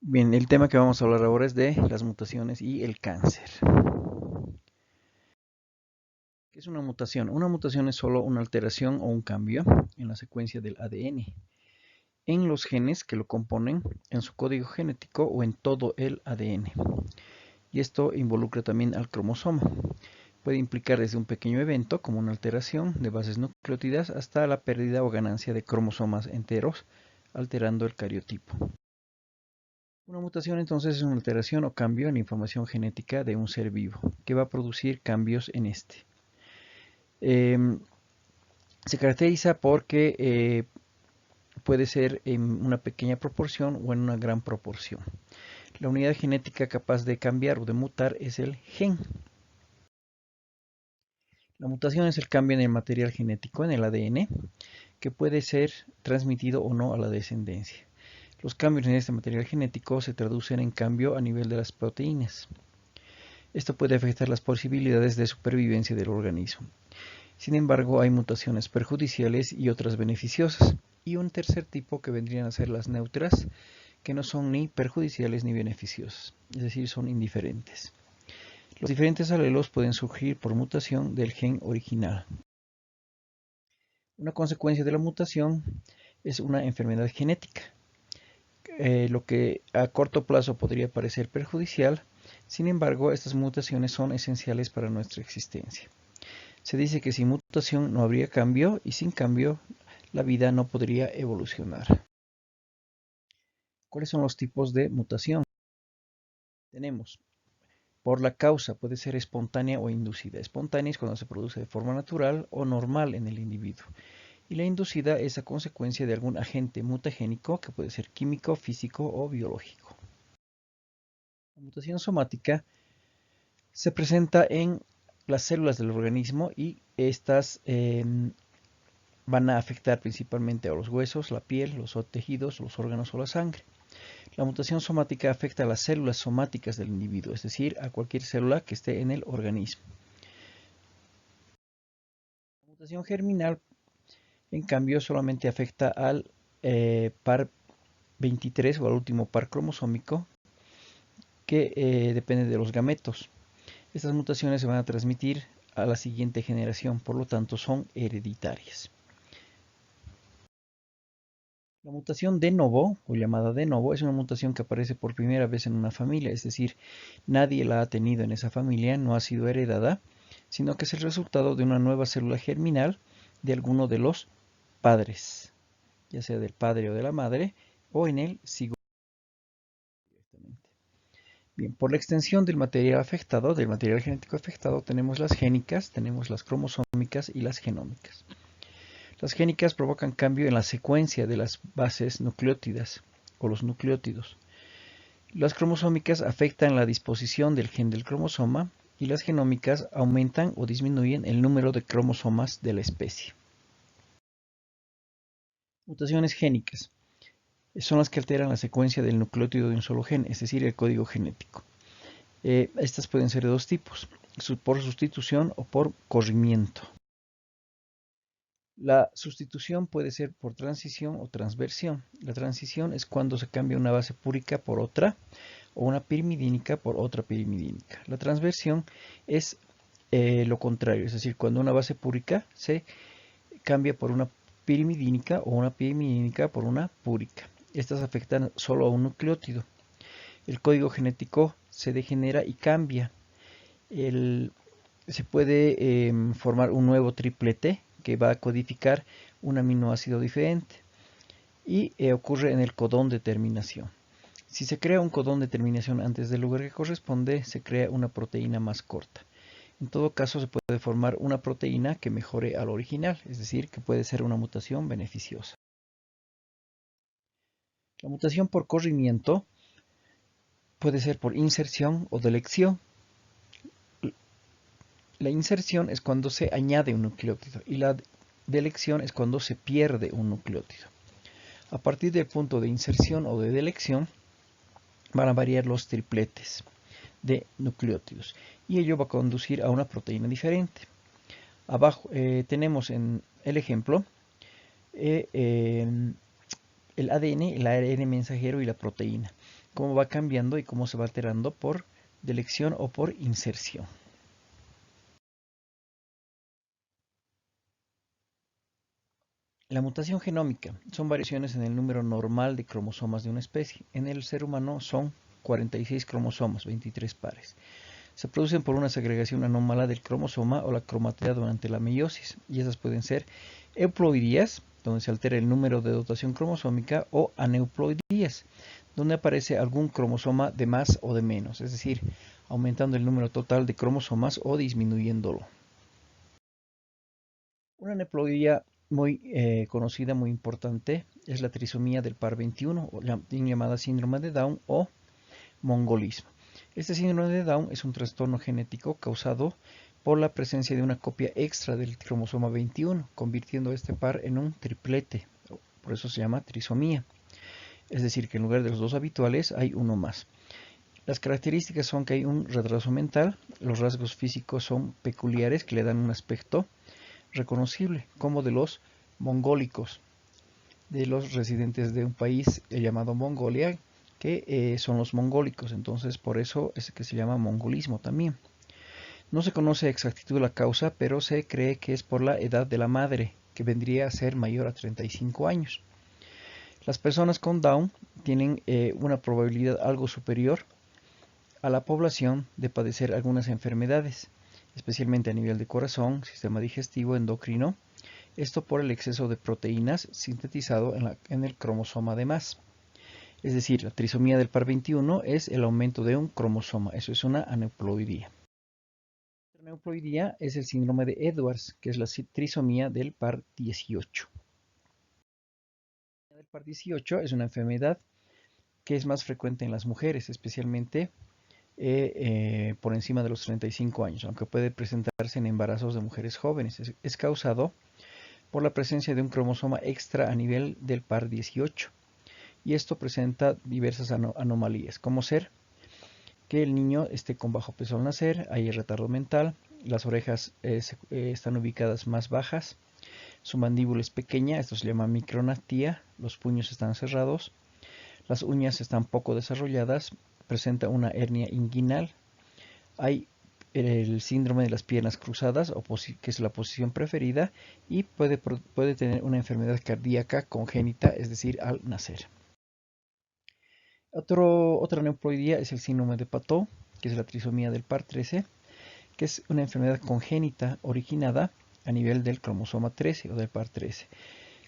Bien, el tema que vamos a hablar ahora es de las mutaciones y el cáncer. ¿Qué es una mutación? Una mutación es solo una alteración o un cambio en la secuencia del ADN, en los genes que lo componen, en su código genético o en todo el ADN. Y esto involucra también al cromosoma. Puede implicar desde un pequeño evento, como una alteración de bases nucleótidas, hasta la pérdida o ganancia de cromosomas enteros, alterando el cariotipo. Una mutación entonces es una alteración o cambio en la información genética de un ser vivo que va a producir cambios en este. Em, Se caracteriza porque puede ser en una pequeña proporción o en una gran proporción. La unidad genética capaz de cambiar o de mutar es el gen. La mutación es el cambio en el material genético, en el ADN, que puede ser transmitido o no a la descendencia. Los cambios en este material genético se traducen en cambio a nivel de las proteínas. Esto puede afectar las posibilidades de supervivencia del organismo. Sin embargo, hay mutaciones perjudiciales y otras beneficiosas. Y un tercer tipo que vendrían a ser las neutras, que no son ni perjudiciales ni beneficiosas, es decir, son indiferentes. Los diferentes alelos pueden surgir por mutación del gen original. Una consecuencia de la mutación es una enfermedad genética, lo que a corto plazo podría parecer perjudicial. Sin embargo, estas mutaciones son esenciales para nuestra existencia. Se dice que sin mutación no habría cambio y sin cambio la vida no podría evolucionar. ¿Cuáles son los tipos de mutación? Tenemos por la causa, puede ser espontánea o inducida. Espontánea es cuando se produce de forma natural o normal en el individuo. Y la inducida es a consecuencia de algún agente mutagénico que puede ser químico, físico o biológico. La mutación somática se presenta en las células del organismo y estas van a afectar principalmente a los huesos, la piel, los tejidos, los órganos o la sangre. La mutación somática afecta a las células somáticas del individuo, es decir, a cualquier célula que esté en el organismo. La mutación germinal, en cambio, solamente afecta al par 23 o al último par cromosómico que depende de los gametos. Estas mutaciones se van a transmitir a la siguiente generación, por lo tanto son hereditarias. La mutación de novo, o llamada de novo, es una mutación que aparece por primera vez en una familia, es decir, nadie la ha tenido en esa familia, no ha sido heredada, sino que es el resultado de una nueva célula germinal de alguno de los padres, ya sea del padre o de la madre, o en el cigoto directamente. Bien, por la extensión del material afectado, del material genético afectado, tenemos las génicas, tenemos las cromosómicas y las genómicas. Las génicas provocan cambio en la secuencia de las bases nucleótidas o los nucleótidos. Las cromosómicas afectan la disposición del gen del cromosoma y las genómicas aumentan o disminuyen el número de cromosomas de la especie. Mutaciones génicas son las que alteran la secuencia del nucleótido de un solo gen, es decir, el código genético. Estas pueden ser de dos tipos, por sustitución o por corrimiento. La sustitución puede ser por transición o transversión. La transición es cuando se cambia una base púrica por otra o una pirimidínica por otra pirimidínica. La transversión es lo contrario, es decir, cuando una base púrica se cambia por una pirimidínica o una pirimidínica por una púrica. Estas afectan solo a un nucleótido. El código genético se degenera y cambia. Se puede formar un nuevo triplete que va a codificar un aminoácido diferente y ocurre en el codón de terminación. Si se crea un codón de terminación antes del lugar que corresponde, se crea una proteína más corta. En todo caso, se puede formar una proteína que mejore al original, es decir, que puede ser una mutación beneficiosa. La mutación por corrimiento puede ser por inserción o delección. La inserción es cuando se añade un nucleótido y la delección es cuando se pierde un nucleótido. A partir del punto de inserción o de delección van a variar los tripletes de nucleótidos y ello va a conducir a una proteína diferente. Abajo tenemos en el ejemplo el ADN, el ARN mensajero y la proteína. cómo va cambiando y cómo se va alterando por deleción o por inserción. La mutación genómica son variaciones en el número normal de cromosomas de una especie. En el ser humano son 46 cromosomas, 23 pares. Se producen por una segregación anómala del cromosoma o la cromatida durante la meiosis, y esas pueden ser euploidías, donde se altera el número de dotación cromosómica, o aneuploidías, donde aparece algún cromosoma de más o de menos, es decir, aumentando el número total de cromosomas o disminuyéndolo. Una aneuploidía muy conocida, muy importante, es la trisomía del par 21, o llamada síndrome de Down o mongolismo. Este síndrome de Down es un trastorno genético causado por la presencia de una copia extra del cromosoma 21, convirtiendo este par en un triplete, por eso se llama trisomía. Es decir, que en lugar de los dos habituales hay uno más. Las características son que hay un retraso mental, los rasgos físicos son peculiares que le dan un aspecto reconocible, como de los mongólicos, de los residentes de un país llamado Mongolia, que son los mongólicos, entonces por eso es que se llama mongolismo también. No se conoce a exactitud la causa, pero se cree que es por la edad de la madre, que vendría a ser mayor a 35 años. Las personas con Down tienen una probabilidad algo superior a la población de padecer algunas enfermedades, especialmente a nivel de corazón, sistema digestivo, endocrino, esto por el exceso de proteínas sintetizado en el cromosoma de más. Es decir, la trisomía del par 21 es el aumento de un cromosoma, eso es una aneuploidía. La aneuploidía es el síndrome de Edwards, que es la trisomía del par 18. El par 18 es una enfermedad que es más frecuente en las mujeres, especialmente por encima de los 35 años, aunque puede presentarse en embarazos de mujeres jóvenes. Es causado por la presencia de un cromosoma extra a nivel del par 18. Y esto presenta diversas anomalías, como ser que el niño esté con bajo peso al nacer, hay retardo mental, las orejas están ubicadas más bajas, su mandíbula es pequeña, esto se llama micronactía, los puños están cerrados, las uñas están poco desarrolladas, presenta una hernia inguinal, hay el síndrome de las piernas cruzadas, que es la posición preferida, y puede tener una enfermedad cardíaca congénita, es decir, al nacer. Otra aneuploidía es el síndrome de Patou, que es la trisomía del par 13, que es una enfermedad congénita originada a nivel del cromosoma 13 o del par 13.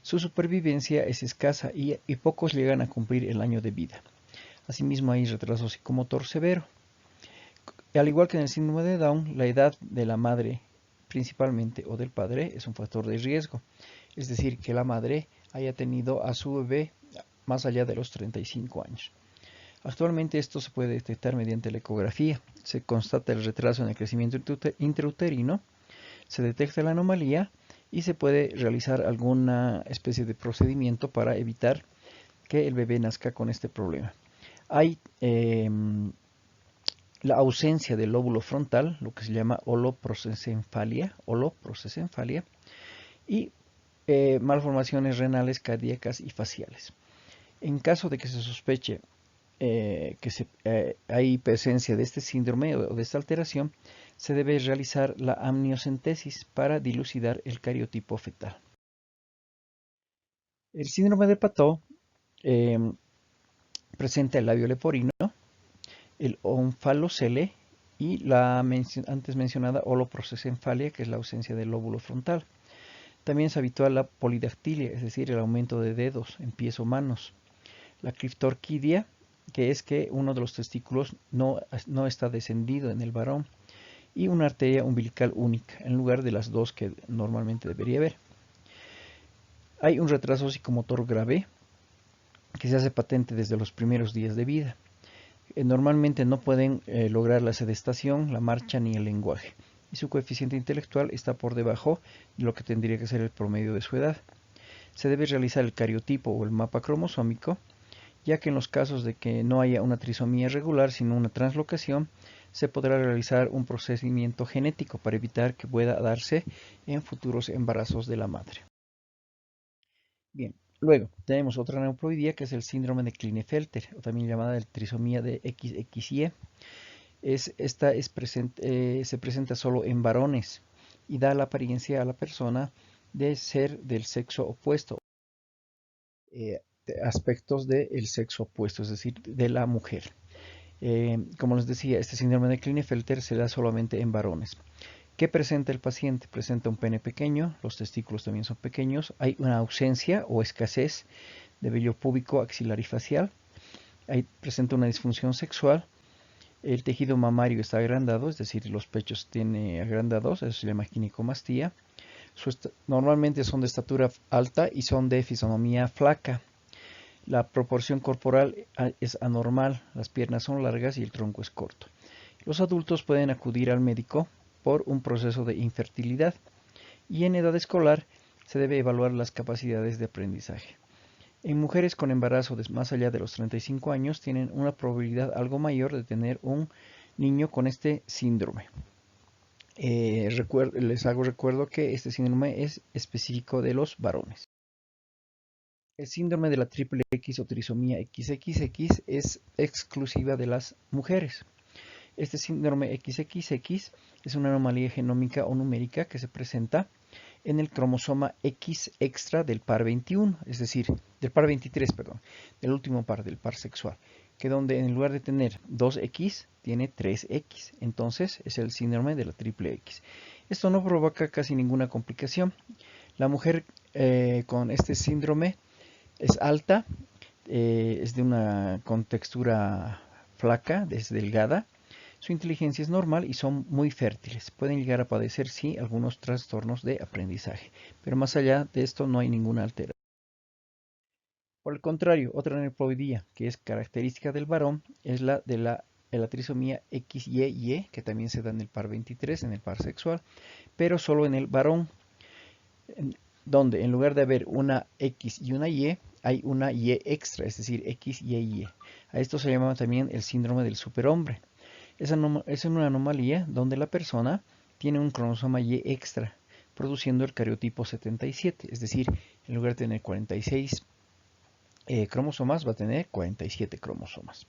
Su supervivencia es escasa y pocos llegan a cumplir el año de vida. Asimismo hay retraso psicomotor severo. Al igual que en el síndrome de Down, la edad de la madre principalmente o del padre es un factor de riesgo. Es decir, que la madre haya tenido a su bebé más allá de los 35 años. Actualmente esto se puede detectar mediante la ecografía. Se constata el retraso en el crecimiento intrauterino, se detecta la anomalía y se puede realizar alguna especie de procedimiento para evitar que el bebé nazca con este problema. Hay la ausencia del lóbulo frontal, lo que se llama holoprosencefalia, y malformaciones renales, cardíacas y faciales. En caso de que se sospeche hay presencia de este síndrome o de esta alteración, se debe realizar la amniocentesis para dilucidar el cariotipo fetal. El síndrome de Patou presenta el labio leporino, el onfalocele y la antes mencionada holoprosencefalia, que es la ausencia del lóbulo frontal. También es habitual la polidactilia, es decir, el aumento de dedos en pies o manos. La criptorquidia, que es que uno de los testículos no está descendido en el varón, y una arteria umbilical única, en lugar de las dos que normalmente debería haber. Hay un retraso psicomotor grave, que se hace patente desde los primeros días de vida. Normalmente no pueden lograr la sedestación, la marcha ni el lenguaje, y su coeficiente intelectual está por debajo de lo que tendría que ser el promedio de su edad. Se debe realizar el cariotipo o el mapa cromosómico, ya que en los casos de que no haya una trisomía regular sino una translocación, se podrá realizar un procedimiento genético para evitar que pueda darse en futuros embarazos de la madre. Bien, Luego, tenemos otra aneuploidía que es el síndrome de Klinefelter, o también llamada de trisomía de XXY. Se presenta solo en varones y da la apariencia a la persona de ser del sexo opuesto, aspectos del sexo opuesto, es decir, de la mujer. Como les decía, este síndrome de Klinefelter se da solamente en varones. ¿Qué presenta el paciente? Presenta un pene pequeño, los testículos también son pequeños, hay una ausencia o escasez de vello púbico, axilar y facial, presenta una disfunción sexual, el tejido mamario está agrandado, es decir, los pechos tiene agrandados, eso se llama ginecomastia. Normalmente son de estatura alta y son de fisonomía flaca. La proporción corporal es anormal, las piernas son largas y el tronco es corto. Los adultos pueden acudir al médico por un proceso de infertilidad y en edad escolar se debe evaluar las capacidades de aprendizaje. En mujeres con embarazo más allá de los 35 años tienen una probabilidad algo mayor de tener un niño con este síndrome. Les hago recuerdo que este síndrome es específico de los varones. El síndrome de la triple X o trisomía XXX es exclusiva de las mujeres. Este síndrome XXX es una anomalía genómica o numérica que se presenta en el cromosoma X extra del par 21, es decir, del par 23, perdón, del último par, del par sexual, que donde en lugar de tener 2X, tiene 3X. Entonces es el síndrome de la triple X. Esto no provoca casi ninguna complicación. La mujer con este síndrome es alta, es de una contextura flaca, es delgada. Su inteligencia es normal y son muy fértiles. Pueden llegar a padecer, sí, algunos trastornos de aprendizaje, pero más allá de esto no hay ninguna alteración. Por el contrario, otra aneuploidía que es característica del varón es la de la trisomía XY, que también se da en el par 23, en el par sexual, pero solo en el varón, donde en lugar de haber una X y una Y, hay una Y extra, es decir, XYY. A esto se llama también el síndrome del superhombre. Es una anomalía donde la persona tiene un cromosoma Y extra, produciendo el cariotipo 77, es decir, en lugar de tener 46 cromosomas, va a tener 47 cromosomas.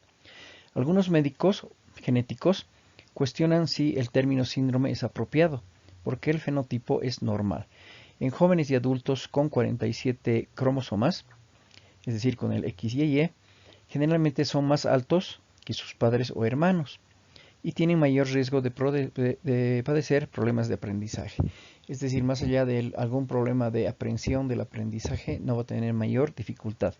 Algunos médicos genéticos cuestionan si el término síndrome es apropiado, porque el fenotipo es normal. En jóvenes y adultos con 47 cromosomas, es decir, con el XY, generalmente son más altos que sus padres o hermanos y tienen mayor riesgo de padecer problemas de aprendizaje. Es decir, más allá de algún problema de aprehensión del aprendizaje, no va a tener mayor dificultad.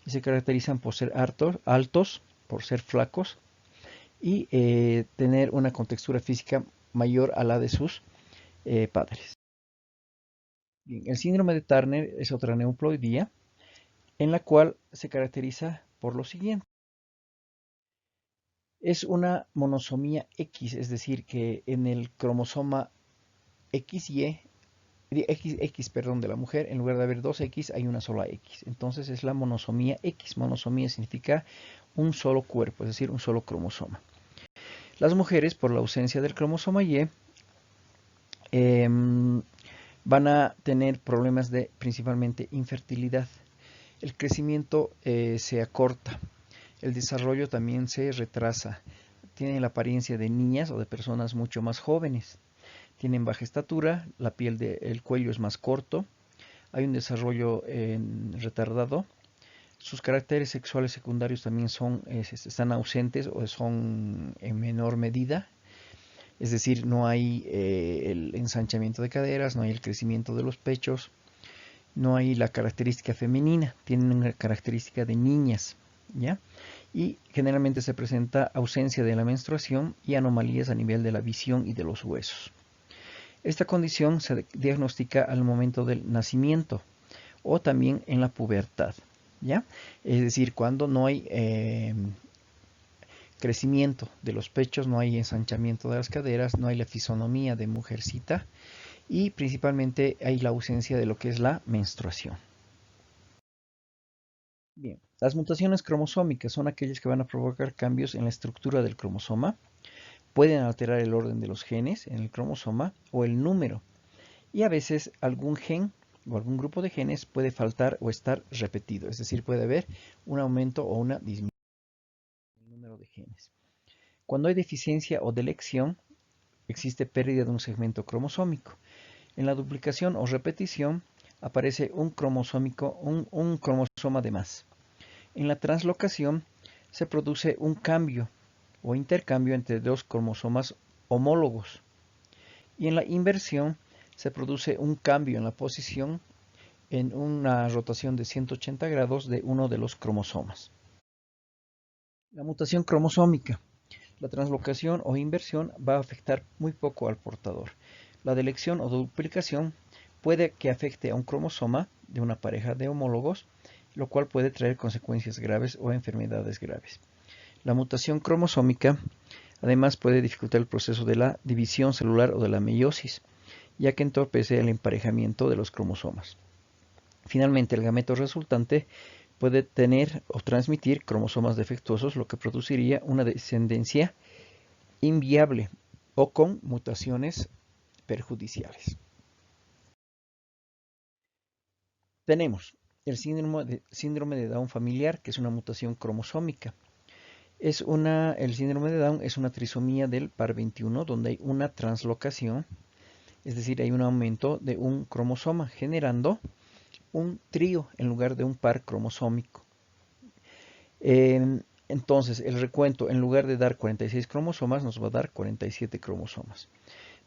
Y se caracterizan por ser altos, por ser flacos y tener una contextura física mayor a la de sus padres. Bien, el síndrome de Turner es otra aneuploidía en la cual se caracteriza por lo siguiente. Es una monosomía X, es decir, que en el cromosoma XX, perdón, de la mujer, en lugar de haber dos X, hay una sola X. Entonces es la monosomía X. Monosomía significa un solo cuerpo, es decir, un solo cromosoma. Las mujeres, por la ausencia del cromosoma Y, van a tener problemas de principalmente infertilidad. El crecimiento se acorta. El desarrollo también se retrasa. Tienen la apariencia de niñas o de personas mucho más jóvenes. Tienen baja estatura, la piel del cuello es más corto, hay un desarrollo retardado. Sus caracteres sexuales secundarios también están ausentes o son en menor medida. Es decir, no hay el ensanchamiento de caderas, no hay el crecimiento de los pechos, no hay la característica femenina, tienen una característica de niñas, ¿ya? Y generalmente se presenta ausencia de la menstruación y anomalías a nivel de la visión y de los huesos. Esta condición se diagnostica al momento del nacimiento o también en la pubertad, ¿ya? Es decir, cuando no hay crecimiento de los pechos, no hay ensanchamiento de las caderas, no hay la fisonomía de mujercita y principalmente hay la ausencia de lo que es la menstruación. Bien, las mutaciones cromosómicas son aquellas que van a provocar cambios en la estructura del cromosoma, pueden alterar el orden de los genes en el cromosoma o el número y a veces algún gen o algún grupo de genes puede faltar o estar repetido, es decir, puede haber un aumento o una disminución del número de genes. Cuando hay deficiencia o delección, existe pérdida de un segmento cromosómico. En la duplicación o repetición aparece un cromosoma de más. En la translocación se produce un cambio o intercambio entre dos cromosomas homólogos. Y en la inversión se produce un cambio en la posición en una rotación de 180 grados de uno de los cromosomas. La mutación cromosómica. La translocación o inversión va a afectar muy poco al portador. La delección o duplicación puede que afecte a un cromosoma de una pareja de homólogos, lo cual puede traer consecuencias graves o enfermedades graves. La mutación cromosómica además puede dificultar el proceso de la división celular o de la meiosis, ya que entorpece el emparejamiento de los cromosomas. Finalmente, el gameto resultante puede tener o transmitir cromosomas defectuosos, lo que produciría una descendencia inviable o con mutaciones perjudiciales. Tenemos el síndrome de Down familiar, que es una mutación cromosómica. El síndrome de Down es una trisomía del par 21, donde hay una translocación, es decir, hay un aumento de un cromosoma, generando un trío en lugar de un par cromosómico. Entonces, el recuento, en lugar de dar 46 cromosomas, nos va a dar 47 cromosomas.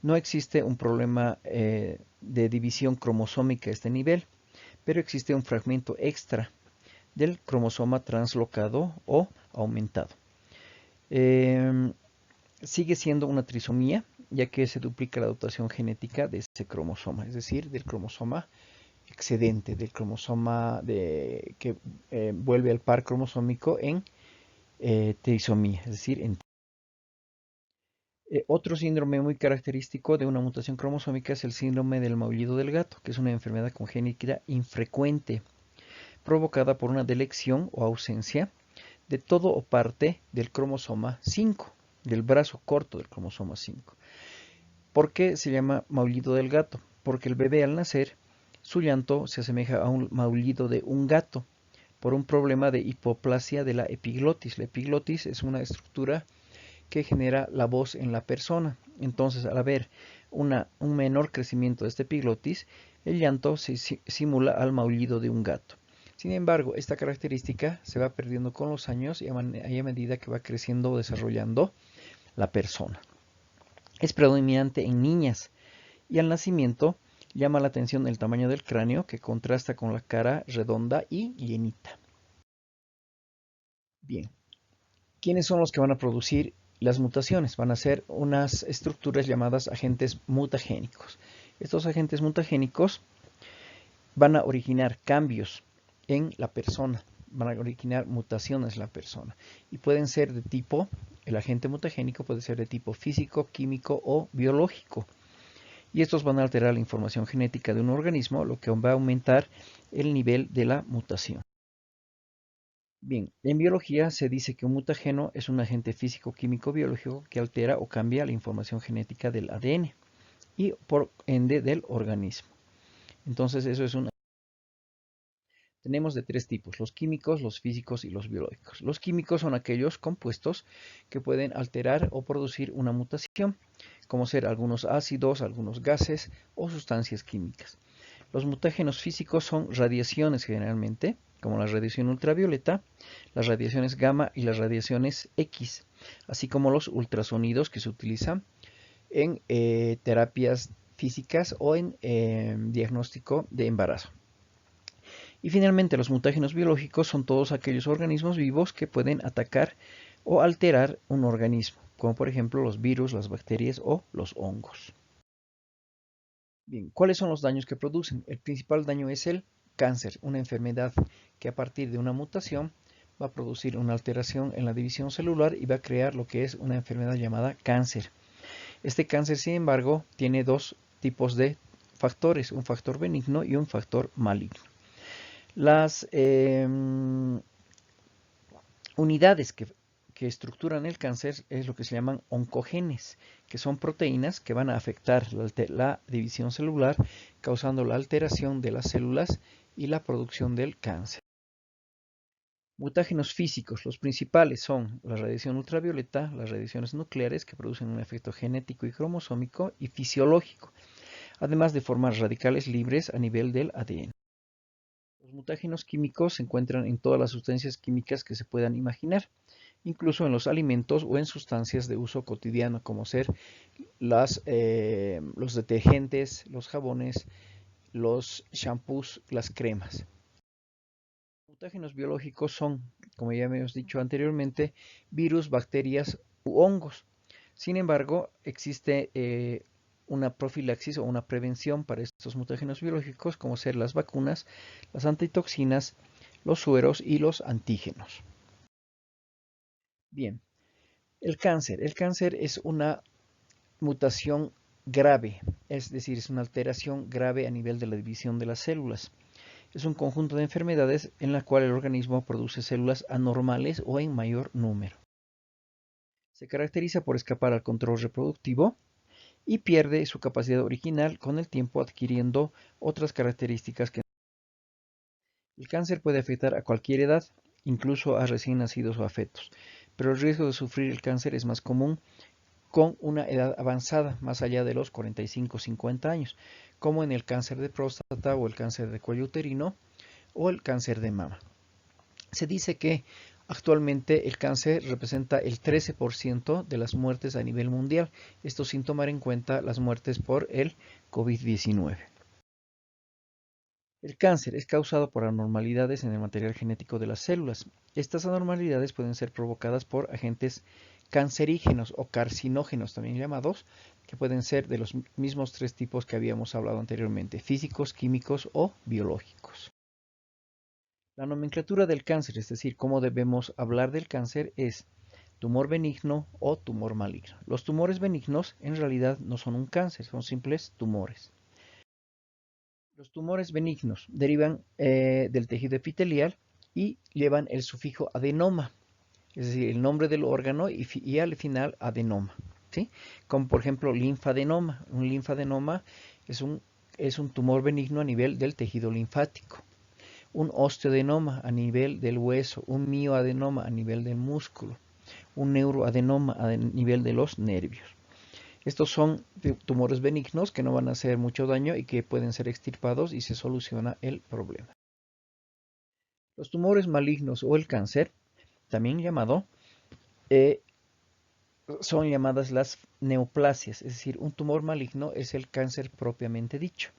No existe un problema de división cromosómica a este nivel, pero existe un fragmento extra del cromosoma translocado o aumentado. Sigue siendo una trisomía, ya que se duplica la dotación genética de ese cromosoma, es decir, del cromosoma excedente, del cromosoma que vuelve al par cromosómico en trisomía, es decir, otro síndrome muy característico de una mutación cromosómica es el síndrome del maullido del gato, que es una enfermedad congénita infrecuente, provocada por una delección o ausencia de todo o parte del cromosoma 5, del brazo corto del cromosoma 5. ¿Por qué se llama maullido del gato? Porque el bebé al nacer, su llanto se asemeja a un maullido de un gato, por un problema de hipoplasia de la epiglotis. La epiglotis es una estructura que genera la voz en la persona. Entonces, al haber un menor crecimiento de esta epiglotis, el llanto se simula al maullido de un gato. Sin embargo, esta característica se va perdiendo con los años y a medida que va creciendo o desarrollando la persona. Es predominante en niñas y al nacimiento llama la atención el tamaño del cráneo, que contrasta con la cara redonda y llenita. Bien, ¿quiénes son los que van a producir las mutaciones? Van a ser unas estructuras llamadas agentes mutagénicos. Estos agentes mutagénicos van a originar cambios en la persona, van a originar mutaciones en la persona y pueden ser de tipo, el agente mutagénico puede ser de tipo físico, químico o biológico. Y estos van a alterar la información genética de un organismo, lo que va a aumentar el nivel de la mutación. Bien, en biología se dice que un mutageno es un agente físico, químico, biológico que altera o cambia la información genética del ADN y por ende del organismo. Entonces eso es un... Tenemos de tres tipos, los químicos, los físicos y los biológicos. Los químicos son aquellos compuestos que pueden alterar o producir una mutación, como ser algunos ácidos, algunos gases o sustancias químicas. Los mutágenos físicos son radiaciones generalmente, como la radiación ultravioleta, las radiaciones gamma y las radiaciones X, así como los ultrasonidos que se utilizan en terapias físicas o en diagnóstico de embarazo. Y finalmente los mutágenos biológicos son todos aquellos organismos vivos que pueden atacar o alterar un organismo, como por ejemplo los virus, las bacterias o los hongos. Bien, ¿cuáles son los daños que producen? El principal daño es el cáncer, una enfermedad que a partir de una mutación va a producir una alteración en la división celular y va a crear lo que es una enfermedad llamada cáncer. Este cáncer, sin embargo, tiene dos tipos de factores, un factor benigno y un factor maligno. Las unidades que estructuran el cáncer es lo que se llaman oncogenes, que son proteínas que van a afectar la división celular, causando la alteración de las células y la producción del cáncer. Mutágenos físicos, los principales son la radiación ultravioleta, las radiaciones nucleares que producen un efecto genético y cromosómico y fisiológico, además de formar radicales libres a nivel del ADN. Los mutágenos químicos se encuentran en todas las sustancias químicas que se puedan imaginar, incluso en los alimentos o en sustancias de uso cotidiano, como ser los detergentes, los jabones, los shampoos, las cremas. Mutágenos biológicos son, como ya hemos dicho anteriormente, virus, bacterias u hongos. Sin embargo, existe una profilaxis o una prevención para estos mutágenos biológicos, como ser las vacunas, las antitoxinas, los sueros y los antígenos. Bien, el cáncer. El cáncer es una mutación grave, es decir, es una alteración grave a nivel de la división de las células. Es un conjunto de enfermedades en la cual el organismo produce células anormales o en mayor número. Se caracteriza por escapar al control reproductivo y pierde su capacidad original con el tiempo adquiriendo otras características que el cáncer puede afectar a cualquier edad, incluso a recién nacidos o a fetos, pero el riesgo de sufrir el cáncer es más común con una edad avanzada, más allá de los 45-50 años, como en el cáncer de próstata o el cáncer de cuello uterino o el cáncer de mama. Se dice que actualmente el cáncer representa el 13% de las muertes a nivel mundial, esto sin tomar en cuenta las muertes por el COVID-19. El cáncer es causado por anormalidades en el material genético de las células. Estas anormalidades pueden ser provocadas por agentes cancerígenos o carcinógenos, también llamados, que pueden ser de los mismos tres tipos que habíamos hablado anteriormente, físicos, químicos o biológicos. La nomenclatura del cáncer, es decir, cómo debemos hablar del cáncer, es tumor benigno o tumor maligno. Los tumores benignos en realidad no son un cáncer, son simples tumores. Los tumores benignos derivan del tejido epitelial y llevan el sufijo adenoma, es decir, el nombre del órgano y al final adenoma, ¿sí? Como por ejemplo linfadenoma. Un linfadenoma es un tumor benigno a nivel del tejido linfático. Un osteoadenoma a nivel del hueso, un mioadenoma a nivel del músculo, un neuroadenoma a nivel de los nervios. Estos son tumores benignos que no van a hacer mucho daño y que pueden ser extirpados y se soluciona el problema. Los tumores malignos o el cáncer, también llamado, son llamadas las neoplasias, es decir, un tumor maligno es el cáncer propiamente dicho.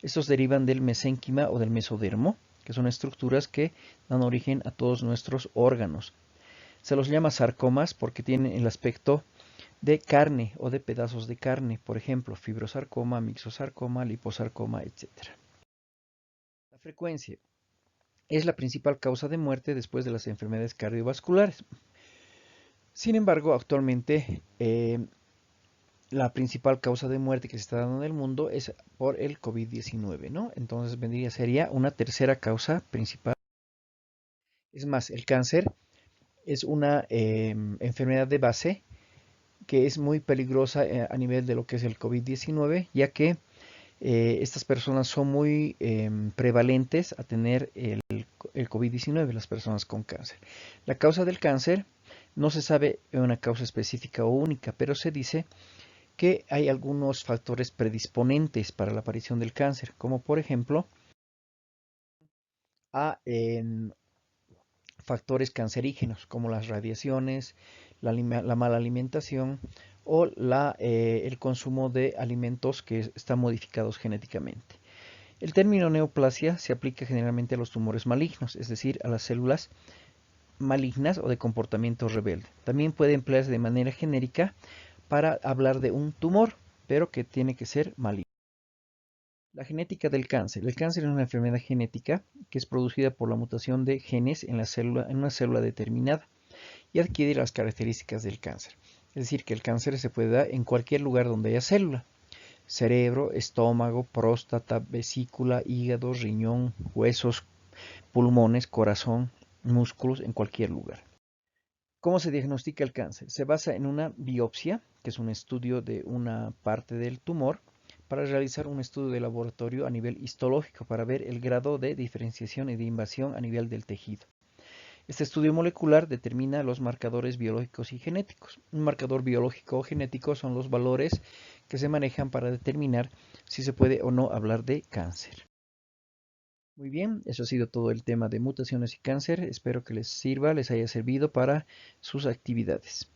Estos derivan del mesénquima o del mesodermo, que son estructuras que dan origen a todos nuestros órganos. Se los llama sarcomas porque tienen el aspecto de carne o de pedazos de carne, por ejemplo, fibrosarcoma, mixosarcoma, liposarcoma, etc. La frecuencia es la principal causa de muerte después de las enfermedades cardiovasculares. Sin embargo, actualmente la principal causa de muerte que se está dando en el mundo es por el COVID-19, ¿no? Entonces sería una tercera causa principal. Es más, el cáncer es una enfermedad de base que es muy peligrosa a nivel de lo que es el COVID-19, ya que estas personas son muy prevalentes a tener el COVID-19, las personas con cáncer. La causa del cáncer no se sabe una causa específica o única, pero se dice que hay algunos factores predisponentes para la aparición del cáncer, como por ejemplo a factores cancerígenos como las radiaciones, la mala alimentación o el consumo de alimentos que están modificados genéticamente. El término neoplasia se aplica generalmente a los tumores malignos, es decir, a las células malignas o de comportamiento rebelde. También puede emplearse de manera genérica para hablar de un tumor, pero que tiene que ser maligno. La genética del cáncer. El cáncer es una enfermedad genética que es producida por la mutación de genes en una célula determinada y adquiere las características del cáncer. Es decir, que el cáncer se puede dar en cualquier lugar donde haya célula. Cerebro, estómago, próstata, vesícula, hígado, riñón, huesos, pulmones, corazón, músculos, en cualquier lugar. ¿Cómo se diagnostica el cáncer? Se basa en una biopsia, que es un estudio de una parte del tumor, para realizar un estudio de laboratorio a nivel histológico para ver el grado de diferenciación y de invasión a nivel del tejido. Este estudio molecular determina los marcadores biológicos y genéticos. Un marcador biológico o genético son los valores que se manejan para determinar si se puede o no hablar de cáncer. Muy bien, eso ha sido todo el tema de mutaciones y cáncer. Espero que les sirva, les haya servido para sus actividades.